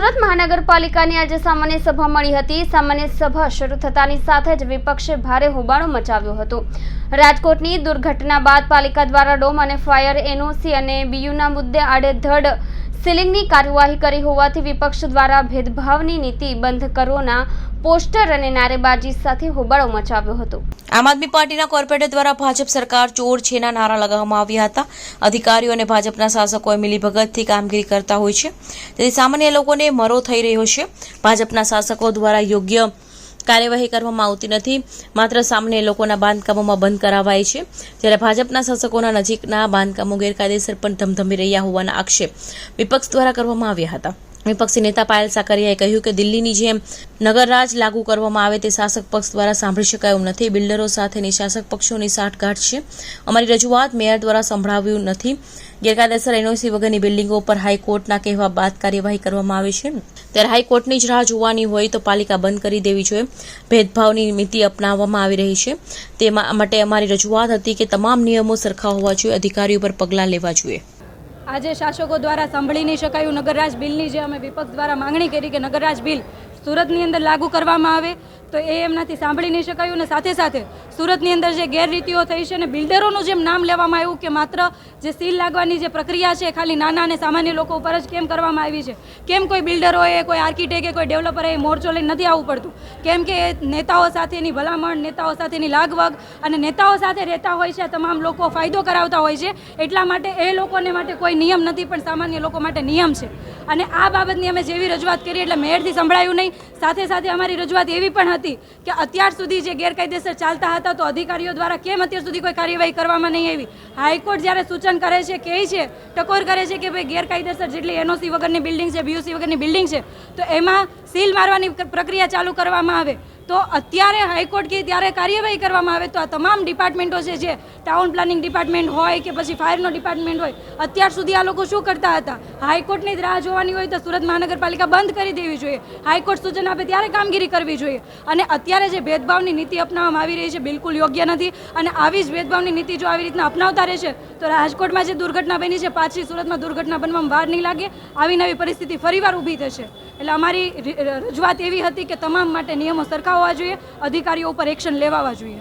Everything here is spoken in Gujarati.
સુરત મહાનગરપાલિકાની આજે સામાન્ય સભા મળી હતી। સામાન્ય સભા શરૂ થતાની સાથે જ વિપક્ષે ભારે હોબાળો મચાવ્યો હતો। રાજકોટની દુર્ઘટના બાદ પાલિકા દ્વારા ડોમ અને ફાયર એનઓસી અને બીયુના મુદ્દે આડેધડ સીલિંગની કાર્યવાહી કરી હોવાથી વિપક્ષ દ્વારા ભેદભાવની નીતિ બંધ કરોના પોસ્ટર અને નારેબાજી સાથે હોબાળો મચાવ્યો હતો। આમ આદમી પાર્ટીના કોર્પોરેટર દ્વારા ભાજપ સરકાર ચોર છેના નારા લગાવવામાં આવ્યા હતા। અધિકારીઓ અને ભાજપના શાસકોએ મિલીભગતથી કામગીરી કરતા હોય છે, તેથી સામાન્ય લોકોને મરો થઈ રહ્યો છે। ભાજપના શાસકો દ્વારા યોગ્ય કાર્યવાહી કરવામાં આવતી નથી, માત્ર સામાન્ય લોકોના બાંધકામોમાં બંધ કરાવાય છે, જ્યારે ભાજપના શાસકોના નજીકના બાંધકામો ગેરકાયદેસર પણ ધમધમી રહ્યા હોવાના આક્ષેપ વિપક્ષ દ્વારા કરવામાં આવ્યા હતા। વિપક્ષી નેતા પાયલ સાકરિયાએ કહ્યું કે દિલ્હીની જેમ નગરરાજ લાગુ કરવામાં આવે તે શાસક પક્ષ દ્વારા સાંભળી શકાયું નથી। બિલ્ડરો સાથેની શાસક પક્ષોની સાંઠગાંઠ છે। અમારી રજૂઆત મેયર દ્વારા સંભળાવ્યું નથી। ગેરકાયદેસર એનઓસી વગરની બિલ્ડિંગો પર હાઈકોર્ટના કહેવા બાદ કાર્યવાહી કરવામાં આવે છે, ત્યારે હાઈકોર્ટની જ રાહ જોવાની હોય તો પાલિકા બંધ કરી દેવી જોઈએ। ભેદભાવની નીતિ અપનાવવામાં આવી રહી છે, તે માટે અમારી રજૂઆત હતી કે તમામ નિયમો સરખા હોવા જોઈએ, અધિકારીઓ પર પગલાં લેવા જોઈએ। આજે શાસકો દ્વારા સાંભળી નહીં શકાયું નગરરાજ બિલની જે અમે વિપક્ષ દ્વારા માંગણી કરી કે નગરરાજ બિલ સુરતની અંદર લાગુ કરવામાં આવે, તો એ એમનાથી સાંભળી નહીં શકાયું। અને સાથે સાથે સુરતની અંદર જે ગેરરીતિઓ થઈ છે અને બિલ્ડરોનું જેમ નામ લેવામાં આવ્યું કે માત્ર જે સીલ લાગવાની જે પ્રક્રિયા છે ખાલી નાના અને સામાન્ય લોકો ઉપર જ કેમ કરવામાં આવી છે, કેમ કોઈ બિલ્ડરોએ, કોઈ આર્કિટેક્ટે, કોઈ ડેવલપરે મોરચો લઈને નથી આવવું પડતું, કેમ કે નેતાઓ સાથેની ભલામણ, નેતાઓ સાથેની લાગવગ અને નેતાઓ સાથે રહેતા હોય છે તમામ લોકો ફાયદો કરાવતા હોય છે, એટલા માટે એ લોકોને માટે કોઈ નિયમ નથી પણ સામાન્ય લોકો માટે નિયમ છે। અને આ બાબતની અમે જેવી રજૂઆત કરી એટલે મેયરથી સંભળાયું નહીં। સાથે સાથે અમારી રજૂઆત એવી પણ હતી કે અત્યાર સુધી જે ગેરકાયદેસર ચાલતા હતા તો અધિકારીઓ દ્વારા કેમ અત્યાર સુધી કોઈ કાર્યવાહી કરવામાં નહીં આવી। હાઈકોર્ટ જ્યારે સૂચન કરે છે, કહે છે, ટકોર કરે છે કે ભાઈ ગેરકાયદેસર જેટલી એનઓસી વગરની બિલ્ડિંગ છે, બીયુસી વગરની બિલ્ડિંગ છે તો એમાં સીલ મારવાની પ્રક્રિયા ચાલુ કરવામાં આવે, તો અત્યારે હાઈકોર્ટ કહે ત્યારે કાર્યવાહી કરવામાં આવે તો આ તમામ ડિપાર્ટમેન્ટો છે, જે ટાઉન પ્લાનિંગ ડિપાર્ટમેન્ટ હોય કે પછી ફાયરનો ડિપાર્ટમેન્ટ હોય, અત્યાર સુધી આ લોકો શું કરતા હતા? હાઈકોર્ટની જ રાહ જોવાની હોય તો સુરત મહાનગરપાલિકા બંધ કરી દેવી જોઈએ, હાઈકોર્ટ સૂચન આપે ત્યારે કામગીરી કરવી જોઈએ। અને અત્યારે જે ભેદભાવની નીતિ અપનાવવામાં આવી રહી છે બિલકુલ યોગ્ય નથી, અને આવી જ ભેદભાવની નીતિ જો આવી રીતના અપનાવતા રહેશે તો રાજકોટમાં જે દુર્ઘટના બની છે પાછી સુરતમાં દુર્ઘટના બનવામાં વાર નહીં લાગે, આવી નવી પરિસ્થિતિ ફરીવાર ઊભી થશે। એટલે અમારી રજૂઆત એવી હતી કે તમામ માટે નિયમો સરખા હોવા જોઈએ, અધિકારીઓ ઉપર એક્શન લેવાવા જોઈએ।